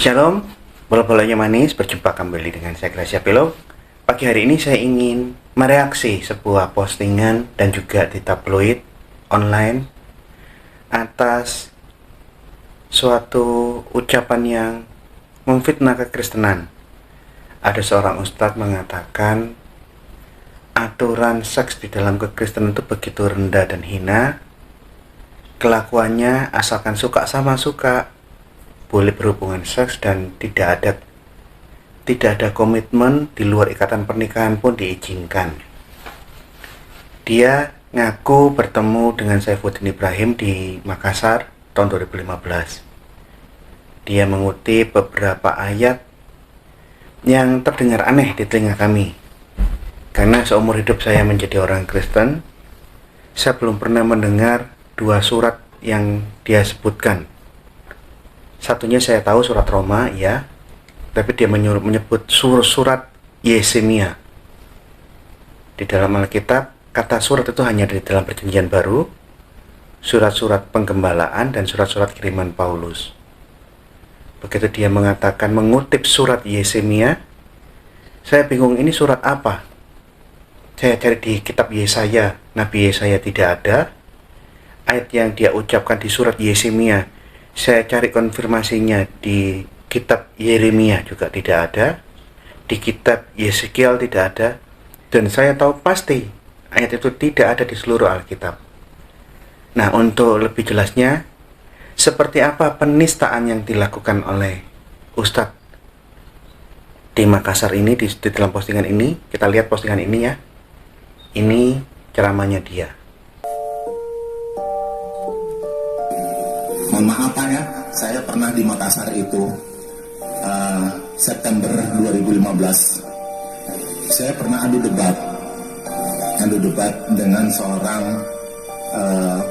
Shalom, bola-bolanya manis, berjumpa kembali dengan saya Gracia Pelo. Pagi hari ini saya ingin mereaksi sebuah postingan dan juga di tabloid online atas suatu ucapan yang memfitnah kekristenan. Ada seorang ustadz mengatakan aturan seks di dalam kekristenan itu begitu rendah dan hina. Kelakuannya asalkan suka sama suka, boleh berhubungan seks dan tidak ada komitmen di luar ikatan pernikahan pun diizinkan. Dia ngaku bertemu dengan Saifuddin Ibrahim di Makassar tahun 2015. Dia mengutip beberapa ayat yang terdengar aneh di telinga kami. Karena seumur hidup saya menjadi orang Kristen, saya belum pernah mendengar dua surat yang dia sebutkan. Satunya saya tahu surat Roma, ya, tapi dia menyebut surat Yesemia. Di dalam Alkitab, kata surat itu hanya di dalam Perjanjian Baru, surat-surat penggembalaan dan surat-surat kiriman Paulus. Begitu dia mengatakan mengutip surat Yesemia, saya bingung ini surat apa? Saya cari di kitab Yesaya, Nabi Yesaya tidak ada. Ayat yang dia ucapkan di surat Yesemia, saya cari konfirmasinya di kitab Yeremia juga tidak ada, di kitab Yeskiel tidak ada, dan saya tahu pasti ayat itu tidak ada di seluruh Alkitab. Nah, untuk lebih jelasnya, seperti apa penistaan yang dilakukan oleh Ustadz di Makassar ini, di dalam postingan ini, kita lihat postingan ini ya. Ini ceramahnya dia. Mohon maaf Pak ya, saya pernah di Makassar itu September 2015. Saya pernah adu debat dengan seorang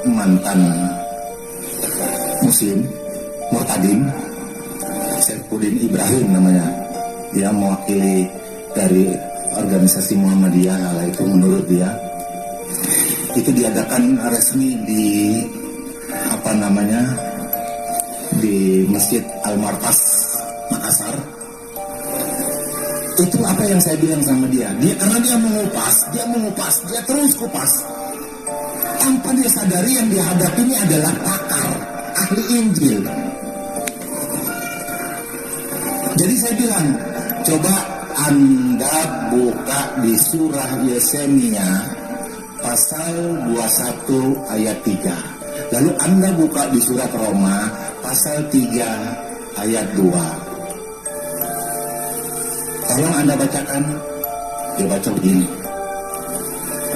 mantan Muslim, Murtadin, Saifuddin Ibrahim namanya. Dia mewakili dari organisasi Muhammadiyah, itu menurut dia. Itu diadakan resmi di di Masjid Al-Martas Makassar. Itu apa yang saya bilang sama dia. Karena dia mengupas, dia terus kupas. Tanpa dia sadari yang dihadapi ini adalah pakar, ahli Injil. Jadi saya bilang, coba Anda buka di surah Yesemia pasal 21 ayat 3. Lalu Anda buka di surat Roma pasal 3 ayat 2. Tolong Anda bacakan. Dia baca begini.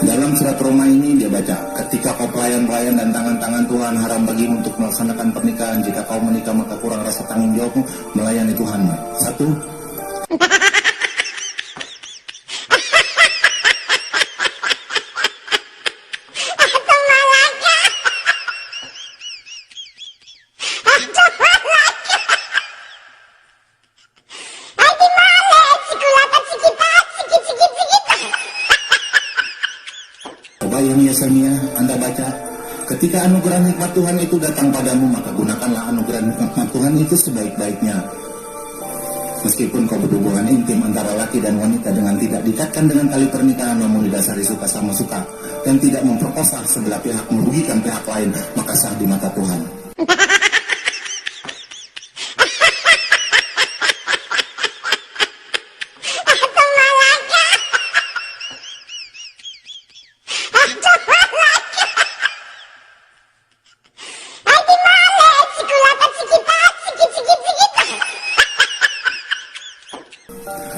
Dalam surat Roma ini dia baca, ketika kau pelayan-pelayan dan tangan-tangan Tuhan, haram bagimu untuk melaksanakan pernikahan. Jika kau menikah maka kurang rasa tanggung jawabmu melayani Tuhanmu. 1. Yang Yesemia Anda baca, ketika anugerah nikmat Tuhan itu datang padamu, maka gunakanlah anugerah nikmat Tuhan itu sebaik-baiknya. Meskipun kau berhubungan intim antara laki dan wanita dengan tidak diikatkan dengan tali pernikahan, namun didasari suka sama suka, dan tidak memperkosa sebelah pihak merugikan pihak lain, maka sah di mata Tuhan.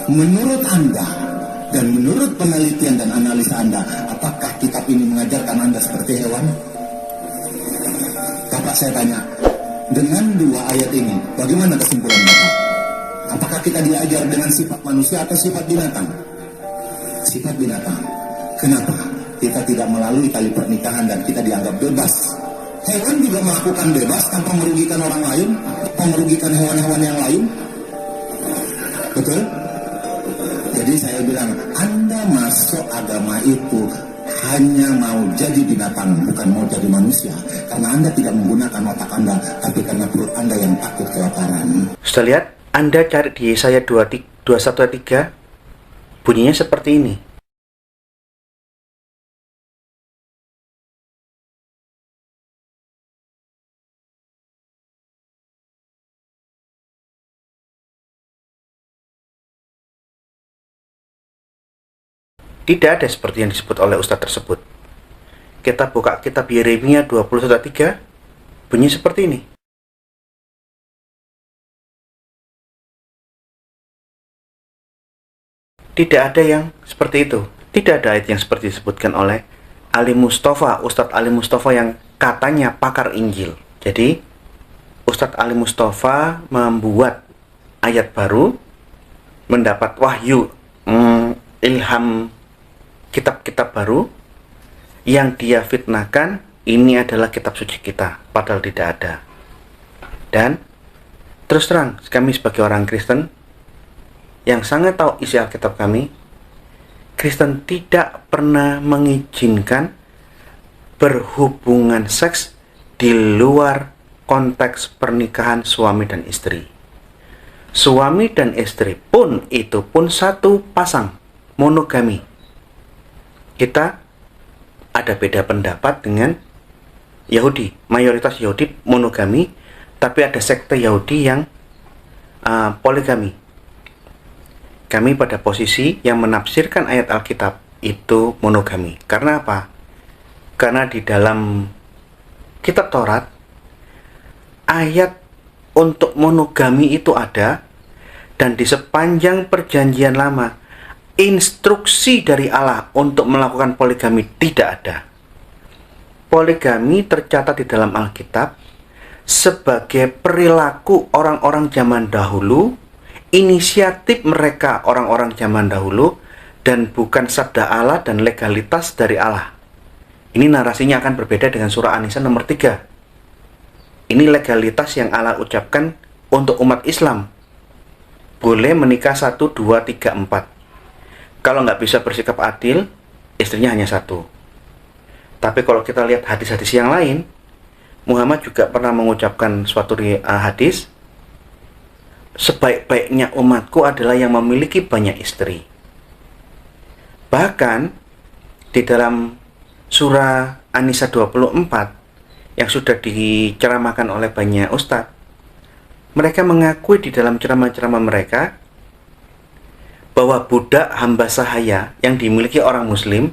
Menurut Anda dan menurut penelitian dan analisa Anda, apakah kitab ini mengajarkan Anda seperti hewan? Bapak, saya tanya, dengan dua ayat ini, bagaimana kesimpulan Bapak? Apakah kita diajar dengan sifat manusia atau sifat binatang? Sifat binatang. Kenapa? Kita tidak melalui tali pernikahan dan kita dianggap bebas. Hewan juga melakukan bebas tanpa merugikan orang lain, tanpa merugikan hewan-hewan yang lain. Betul? Jadi saya bilang, Anda masuk agama itu hanya mau jadi binatang, bukan mau jadi manusia. Karena Anda tidak menggunakan otak Anda, tapi karena perut Anda yang takut kelaparan. Sudah lihat Anda cari di Yesaya 21 ayat 3, bunyinya seperti ini. Tidak ada seperti yang disebut oleh Ustadz tersebut. Kita buka kitab Yeremia 21 ayat 3, bunyi seperti ini. Tidak ada yang seperti itu. Tidak ada ayat yang seperti disebutkan oleh Ali Mustafa, Ustadz Ali Mustafa yang katanya pakar Injil. Jadi, Ustadz Ali Mustafa membuat ayat baru, mendapat wahyu, ilham kitab-kitab baru, yang dia fitnahkan, ini adalah kitab suci kita, padahal tidak ada. Dan, terus terang, kami sebagai orang Kristen, yang sangat tahu isi Alkitab kami, Kristen tidak pernah mengizinkan berhubungan seks di luar konteks pernikahan suami dan istri. Suami dan istri pun itu pun satu pasang, monogami. Kita ada beda pendapat dengan Yahudi. Mayoritas Yahudi monogami, tapi ada sekte Yahudi yang poligami. Kami pada posisi yang menafsirkan ayat Alkitab itu monogami. Karena apa? Karena di dalam kitab Taurat, ayat untuk monogami itu ada, dan di sepanjang perjanjian lama, instruksi dari Allah untuk melakukan poligami tidak ada. Poligami tercatat di dalam Alkitab sebagai perilaku orang-orang zaman dahulu, inisiatif mereka orang-orang zaman dahulu, dan bukan sabda Allah dan legalitas dari Allah. Ini narasinya akan berbeda dengan surah An-Nisa nomor 3. Ini legalitas yang Allah ucapkan untuk umat Islam. Boleh menikah 1, 2, 3, 4. Kalau nggak bisa bersikap adil, istrinya hanya 1. Tapi kalau kita lihat hadis-hadis yang lain, Muhammad juga pernah mengucapkan suatu hadis, sebaik-baiknya umatku adalah yang memiliki banyak istri. Bahkan di dalam surah An-Nisa 24 yang sudah diceramahkan oleh banyak ustadz, mereka mengakui di dalam ceramah-ceramah mereka bahwa budak hamba sahaya yang dimiliki orang muslim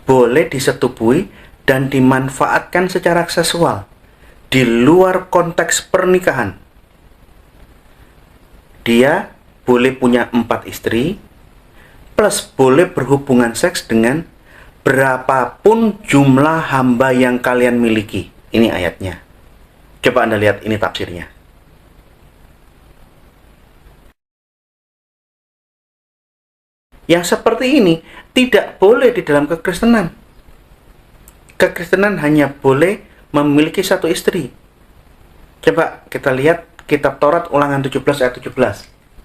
boleh disetubui dan dimanfaatkan secara seksual di luar konteks pernikahan. Dia boleh punya 4 istri, plus boleh berhubungan seks dengan berapapun jumlah hamba yang kalian miliki. Ini ayatnya. Coba Anda lihat, ini tafsirnya. Yang seperti ini tidak boleh di dalam kekristenan. Kekristenan hanya boleh memiliki 1 istri. Coba kita lihat kitab Taurat Ulangan 17 ayat 17.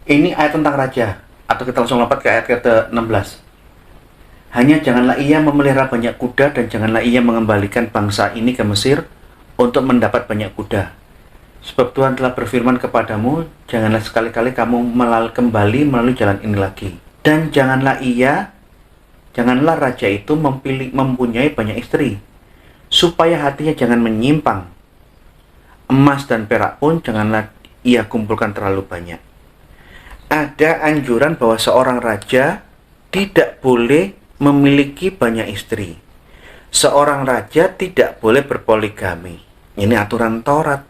Ini ayat tentang raja. Atau kita langsung lompat ke ayat ke-16. Hanya janganlah ia memelihara banyak kuda, dan janganlah ia mengembalikan bangsa ini ke Mesir untuk mendapat banyak kuda. Sebab Tuhan telah berfirman kepadamu, janganlah sekali-kali kamu kembali melalui jalan ini lagi. Dan janganlah raja itu mempunyai banyak istri, supaya hatinya jangan menyimpang. Emas dan perak pun janganlah ia kumpulkan terlalu banyak. Ada anjuran bahwa seorang raja tidak boleh memiliki banyak istri. Seorang raja tidak boleh berpoligami. Ini aturan Taurat.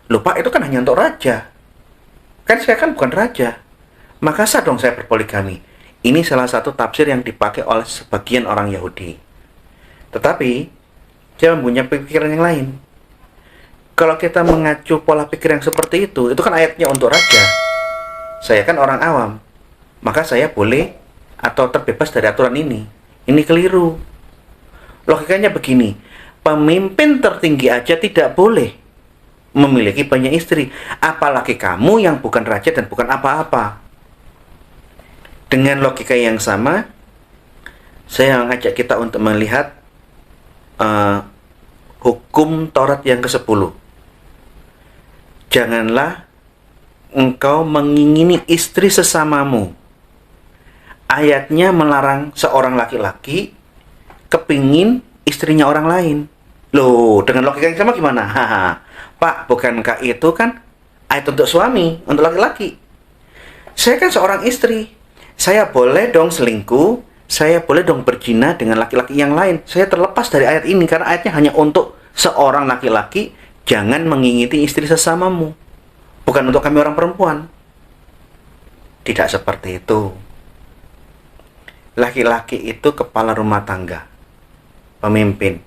Loh Pak, itu kan hanya untuk raja. Kan saya kan bukan raja. Maka sah dong saya berpoligami. Ini salah satu tafsir yang dipakai oleh sebagian orang Yahudi. Tetapi, saya punya pikiran yang lain. Kalau kita mengacu pola pikir yang seperti itu kan ayatnya untuk raja. Saya kan orang awam, maka saya boleh atau terbebas dari aturan ini. Ini keliru. Logikanya begini, pemimpin tertinggi aja tidak boleh memiliki banyak istri, apalagi kamu yang bukan raja dan bukan apa-apa. Dengan logika yang sama, saya mengajak kita untuk melihat hukum Taurat yang ke-10. Janganlah engkau mengingini istri sesamamu. Ayatnya melarang seorang laki-laki kepingin istrinya orang lain. Loh, dengan logika yang sama gimana? Haha. Pak, bukankah itu kan ayat untuk suami, untuk laki-laki? Saya kan seorang istri. Saya boleh dong selingkuh, saya boleh dong berzina dengan laki-laki yang lain. Saya terlepas dari ayat ini karena ayatnya hanya untuk seorang laki-laki. Jangan mengingini istri sesamamu. Bukan untuk kami orang perempuan. Tidak seperti itu. Laki-laki itu kepala rumah tangga, pemimpin.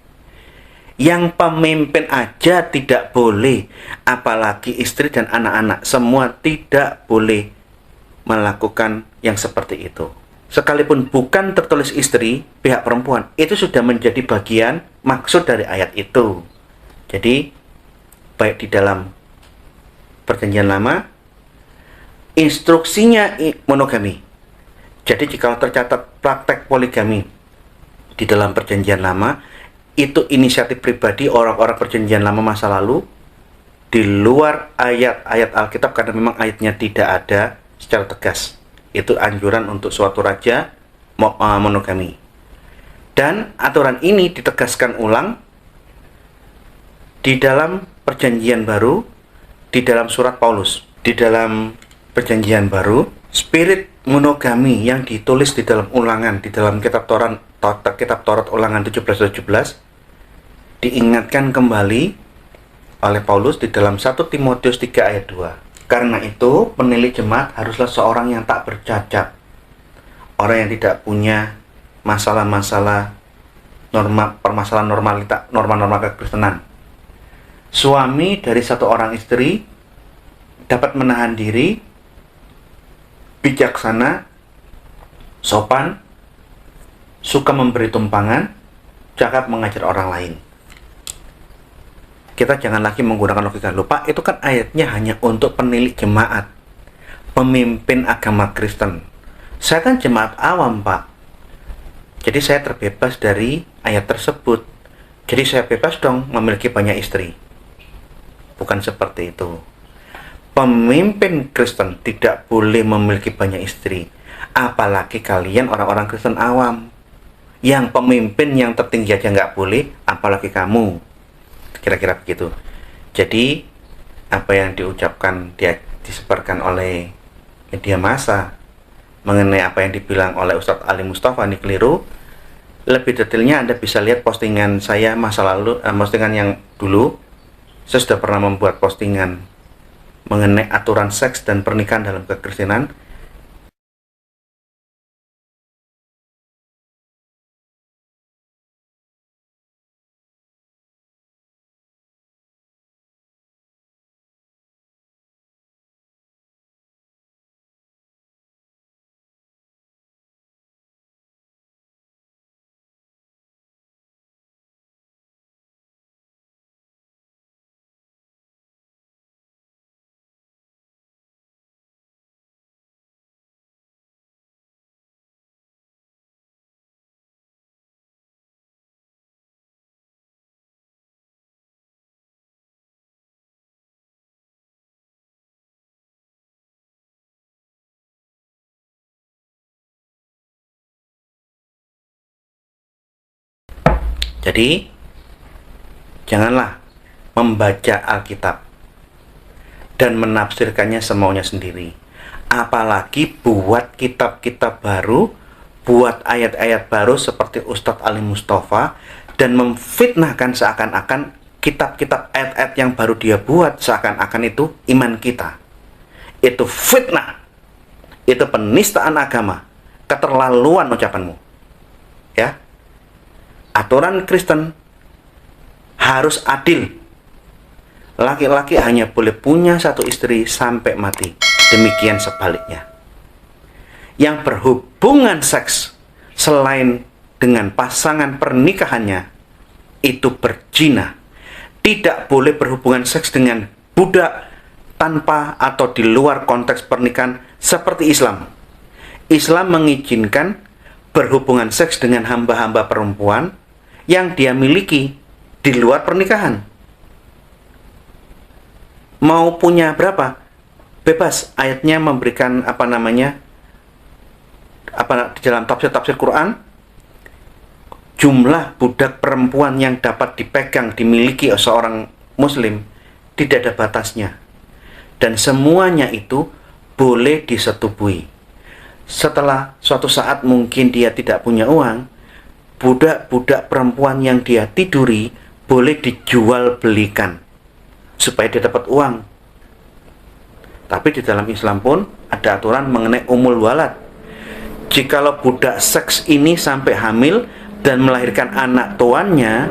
Yang pemimpin aja tidak boleh, apalagi istri dan anak-anak. Semua tidak boleh melakukan yang seperti itu. Sekalipun bukan tertulis istri, pihak perempuan, itu sudah menjadi bagian maksud dari ayat itu. Jadi, baik di dalam Perjanjian Lama, instruksinya monogami. Jadi jika tercatat praktek poligami di dalam Perjanjian Lama, itu inisiatif pribadi orang-orang Perjanjian Lama masa lalu, di luar ayat-ayat Alkitab, karena memang ayatnya tidak ada secara tegas. Itu anjuran untuk suatu raja monogami. Dan aturan ini ditegaskan ulang di dalam Perjanjian Baru, di dalam surat Paulus. Di dalam Perjanjian Baru, spirit monogami yang ditulis di dalam ulangan, di dalam kitab Taurat ulangan 17:17 diingatkan kembali oleh Paulus di dalam 1 Timotius 3 ayat 2. Karena itu, penilik jemaat haruslah seorang yang tak bercacat, orang yang tidak punya masalah-masalah permasalahan norma-norma kekristenan. Suami dari satu orang istri dapat menahan diri, bijaksana, sopan, suka memberi tumpangan, cakap mengajar orang lain. Kita jangan lagi menggunakan logika. Lupa, itu kan ayatnya hanya untuk penilik jemaat, pemimpin agama Kristen. Saya kan jemaat awam, Pak. Jadi saya terbebas dari ayat tersebut. Jadi saya bebas dong memiliki banyak istri. Bukan seperti itu. Pemimpin Kristen tidak boleh memiliki banyak istri. Apalagi kalian orang-orang Kristen awam. Yang pemimpin yang tertinggi aja nggak boleh, apalagi kamu. Kira-kira begitu. Jadi, apa yang diucapkan, disebarkan oleh media massa mengenai apa yang dibilang oleh Ustadz Ali Mustafa ini keliru. Lebih detailnya Anda bisa lihat postingan saya masa lalu, postingan yang dulu. Saya sudah pernah membuat postingan mengenai aturan seks dan pernikahan dalam kekristenan. Jadi, janganlah membaca Alkitab dan menafsirkannya semaunya sendiri. Apalagi buat kitab-kitab baru, buat ayat-ayat baru seperti Ustadz Ali Mustafa, dan memfitnahkan seakan-akan kitab-kitab ayat-ayat yang baru dia buat seakan-akan itu iman kita. Itu fitnah. Itu penistaan agama. Keterlaluan ucapanmu. Ya. Aturan Kristen harus adil. Laki-laki hanya boleh punya satu istri sampai mati. Demikian sebaliknya. Yang berhubungan seks selain dengan pasangan pernikahannya itu berzina. Tidak boleh berhubungan seks dengan budak tanpa atau di luar konteks pernikahan seperti Islam. Islam mengizinkan berhubungan seks dengan hamba-hamba perempuan yang dia miliki di luar pernikahan. Mau punya berapa? bebas. Ayatnya memberikan di dalam tafsir Quran, jumlah budak perempuan yang dapat dipegang, dimiliki oleh seorang muslim tidak ada batasnya, dan semuanya itu boleh disetubui. Setelah suatu saat mungkin dia tidak punya uang, budak-budak perempuan yang dia tiduri boleh dijual belikan supaya dia dapat uang. Tapi di dalam Islam pun ada aturan mengenai umul walad. Jikalau budak seks ini sampai hamil dan melahirkan anak tuannya,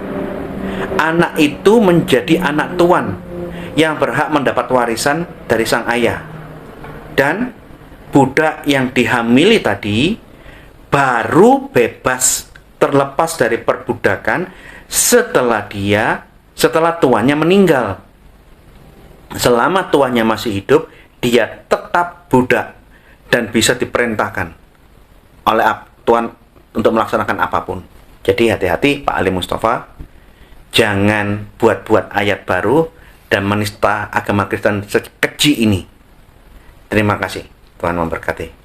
anak itu menjadi anak tuan yang berhak mendapat warisan dari sang ayah. Dan budak yang dihamili tadi baru bebas, terlepas dari perbudakan setelah tuannya meninggal. Selama tuannya masih hidup, dia tetap budak dan bisa diperintahkan oleh tuan untuk melaksanakan apapun. Jadi hati-hati Pak Ali Mustafa, jangan buat-buat ayat baru dan menista agama Kristen sekeji ini. Terima kasih. Tuhan memberkati.